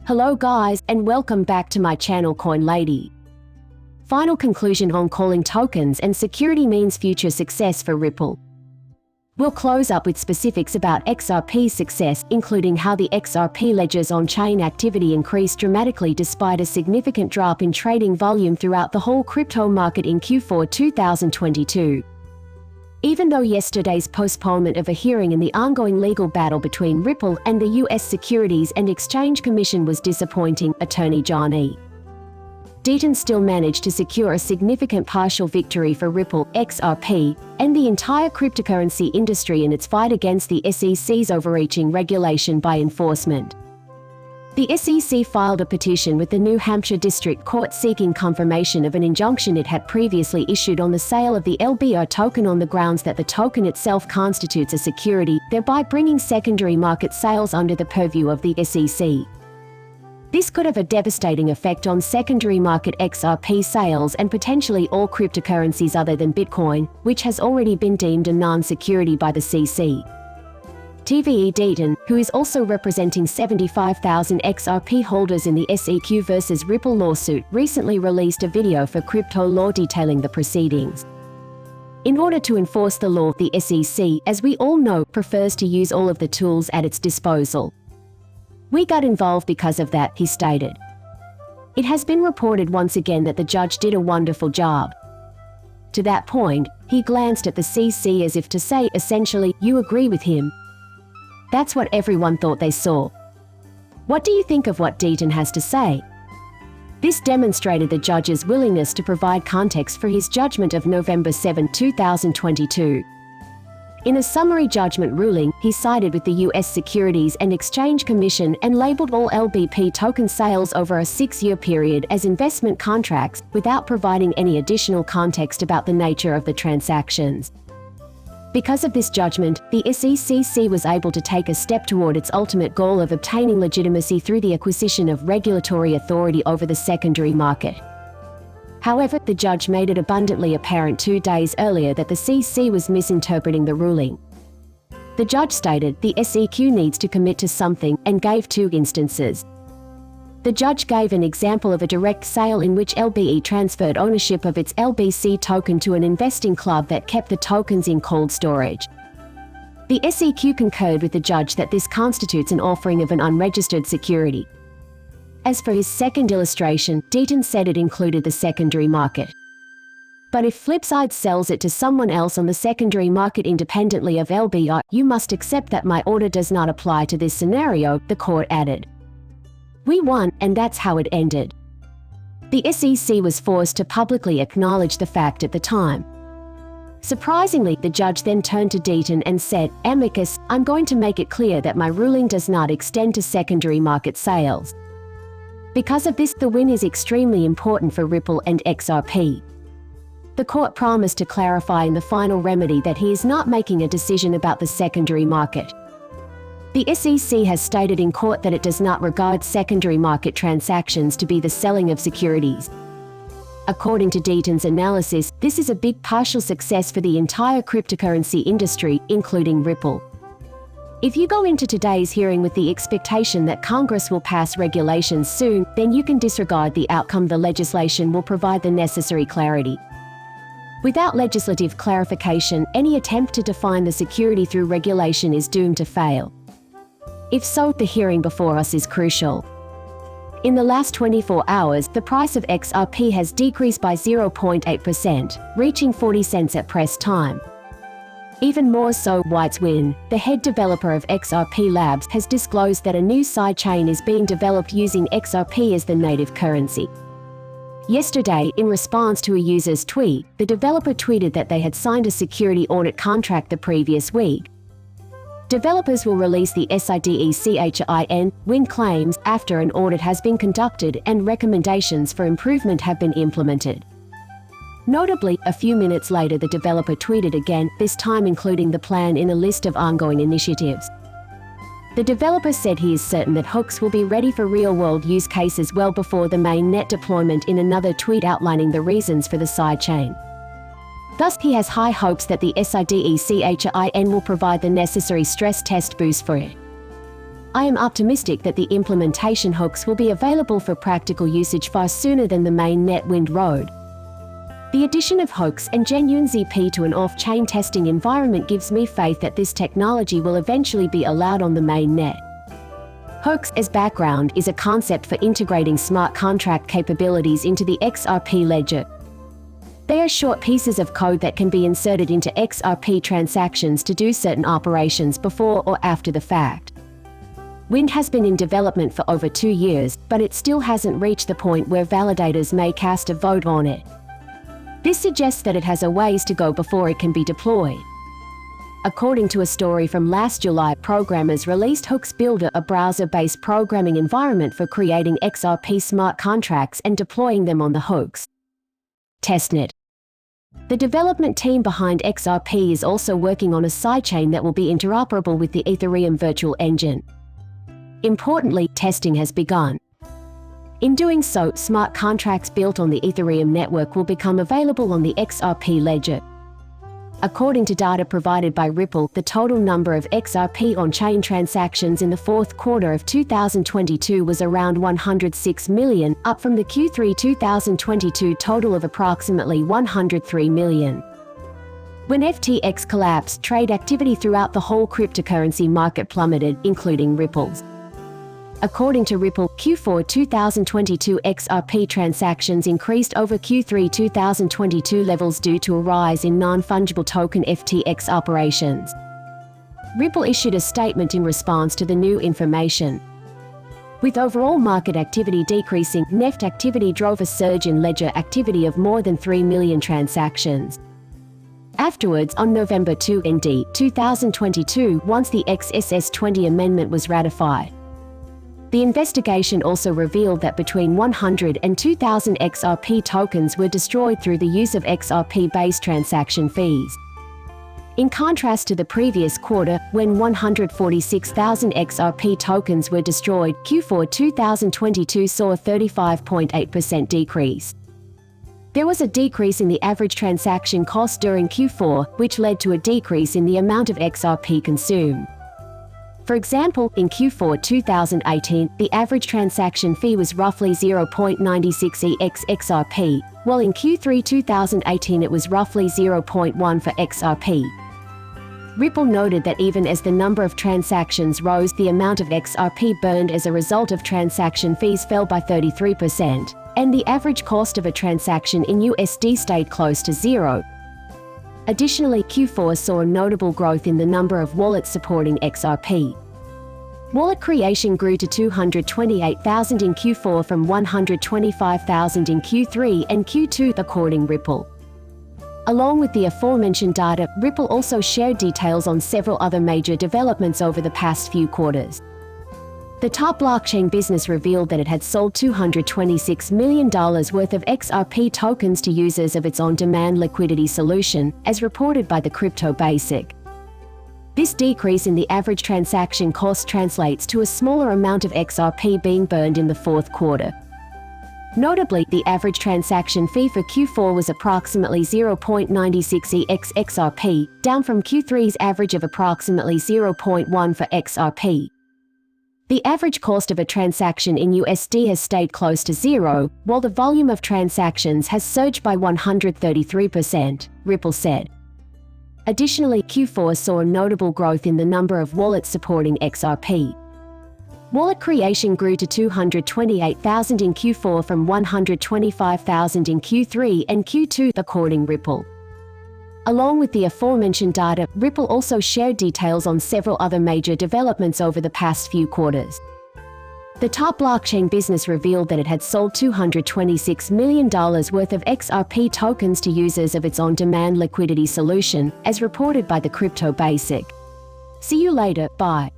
Hello guys, and welcome back to my channel Coin Lady. Final conclusion on calling tokens and security means future success for Ripple. We'll close up with specifics about XRP's success, including how the XRP ledger's on-chain activity increased dramatically despite a significant drop in trading volume throughout the whole crypto market in Q4 2022. Even though yesterday's postponement of a hearing in the ongoing legal battle between Ripple and the U.S. Securities and Exchange Commission was disappointing, attorney JHON DEATON still managed to secure a significant partial victory for Ripple, XRP, and the entire cryptocurrency industry in its fight against the SEC's overreaching regulation by enforcement. The SEC filed a petition with the New Hampshire District Court seeking confirmation of an injunction it had previously issued on the sale of the LBR token on the grounds that the token itself constitutes a security, thereby bringing secondary market sales under the purview of the SEC. This could have a devastating effect on secondary market XRP sales and potentially all cryptocurrencies other than Bitcoin, which has already been deemed a non-security by the CC. TVE DEATON, who is also representing 75,000 XRP holders in the SEC versus Ripple lawsuit, recently released a video for crypto law detailing the proceedings. In order to enforce the law, the SEC, as we all know, prefers to use all of the tools at its disposal. We got involved because of that, he stated. It has been reported once again that the judge did a wonderful job. To that point, he glanced at the CC as if to say, essentially, you agree with him. That's what everyone thought they saw. What do you think of what DEATON has to say? This demonstrated the judge's willingness to provide context for his judgment of November 7, 2022. In a summary judgment ruling, he sided with the U.S. Securities and Exchange Commission and labeled all LBP token sales over a 6-year period as investment contracts, without providing any additional context about the nature of the transactions. Because of this judgment, the SEC was able to take a step toward its ultimate goal of obtaining legitimacy through the acquisition of regulatory authority over the secondary market. However, the judge made it abundantly apparent 2 days earlier that the CC was misinterpreting the ruling. The judge stated the SEC needs to commit to something, and gave 2 instances. The judge gave an example of a direct sale in which LBE transferred ownership of its LBC token to an investing club that kept the tokens in cold storage. The SEC concurred with the judge that this constitutes an offering of an unregistered security. As for his second illustration, DEATON said it included the secondary market. But if Flipside sells it to someone else on the secondary market independently of LBR, you must accept that my order does not apply to this scenario, the court added. We won, and that's how it ended. The SEC was forced to publicly acknowledge the fact at the time. Surprisingly, the judge then turned to DEATON and said, "Amicus, I'm going to make it clear that my ruling does not extend to secondary market sales." Because of this, the win is extremely important for Ripple and XRP. The court promised to clarify in the final remedy that he is not making a decision about the secondary market. The SEC has stated in court that it does not regard secondary market transactions to be the selling of securities. According to DEATON's analysis, this is a big partial success for the entire cryptocurrency industry, including Ripple. If you go into today's hearing with the expectation that Congress will pass regulations soon, then you can disregard the outcome. The legislation will provide the necessary clarity. Without legislative clarification, any attempt to define the security through regulation is doomed to fail. If so, the hearing before us is crucial. In the last 24 hours, the price of XRP has decreased by 0.8%, reaching 40 cents at press time. Even more so, White's Win, the head developer of XRP Labs, has disclosed that a new sidechain is being developed using XRP as the native currency. Yesterday, in response to a user's tweet, the developer tweeted that they had signed a security audit contract the previous week. Developers will release the SIDECHIN win claims after an audit has been conducted and recommendations for improvement have been implemented. Notably, a few minutes later the developer tweeted again, this time including the plan in a list of ongoing initiatives. The developer said he is certain that hooks will be ready for real-world use cases well before the mainnet deployment in another tweet outlining the reasons for the sidechain. Thus, he has high hopes that the SIDECHIN will provide the necessary stress test boost for it. I am optimistic that the implementation hooks will be available for practical usage far sooner than the main net wind road. The addition of hooks and genuine ZP to an off-chain testing environment gives me faith that this technology will eventually be allowed on the main net. Hooks, as background, is a concept for integrating smart contract capabilities into the XRP ledger. They are short pieces of code that can be inserted into XRP transactions to do certain operations before or after the fact. Wind has been in development for over 2 years, but it still hasn't reached the point where validators may cast a vote on it. This suggests that it has a ways to go before it can be deployed. According to a story from last July, programmers released Hooks Builder, a browser-based programming environment for creating XRP smart contracts and deploying them on the Hooks testnet. The development team behind XRP is also working on a sidechain that will be interoperable with the Ethereum virtual engine. Importantly, testing has begun. In doing so, smart contracts built on the Ethereum network will become available on the XRP ledger. According to data provided by Ripple, the total number of XRP on-chain transactions in the fourth quarter of 2022 was around 106 million, up from the Q3 2022 total of approximately 103 million. When FTX collapsed, trade activity throughout the whole cryptocurrency market plummeted, including Ripple's. According to Ripple, Q4 2022 XRP transactions increased over Q3 2022 levels due to a rise in non-fungible token FTX operations. Ripple issued a statement in response to the new information. With overall market activity decreasing, NEFT activity drove a surge in ledger activity of more than 3 million transactions. Afterwards, on November 2, 2022, once the XSS20 amendment was ratified, the investigation also revealed that between 100 and 2,000 XRP tokens were destroyed through the use of XRP-based transaction fees. In contrast to the previous quarter, when 146,000 XRP tokens were destroyed, Q4 2022 saw a 35.8% decrease. There was a decrease in the average transaction cost during Q4, which led to a decrease in the amount of XRP consumed. For example, in Q4 2018, the average transaction fee was roughly 0.96 XRP, while in Q3 2018 it was roughly 0.1 for XRP. Ripple noted that even as the number of transactions rose, the amount of XRP burned as a result of transaction fees fell by 33%, and the average cost of a transaction in USD stayed close to zero. Additionally, Q4 saw a notable growth in the number of wallets supporting XRP. Wallet creation grew to 228,000 in Q4 from 125,000 in Q3 and Q2, according Ripple. Along with the aforementioned data, Ripple also shared details on several other major developments over the past few quarters. The top blockchain business revealed that it had sold $226 million worth of XRP tokens to users of its on-demand liquidity solution, as reported by the Crypto Basic. This decrease in the average transaction cost translates to a smaller amount of XRP being burned in the fourth quarter. Notably, the average transaction fee for Q4 was approximately 0.96 XRP, down from Q3's average of approximately 0.1 for XRP. The average cost of a transaction in USD has stayed close to zero, while the volume of transactions has surged by 133%, Ripple said. Additionally, Q4 saw a notable growth in the number of wallets supporting XRP. Wallet creation grew to 228,000 in Q4 from 125,000 in Q3 and Q2, according Ripple. Along with the aforementioned data, Ripple also shared details on several other major developments over the past few quarters. The top blockchain business revealed that it had sold $226 million worth of XRP tokens to users of its on-demand liquidity solution, as reported by the Crypto Basic. See you later, bye.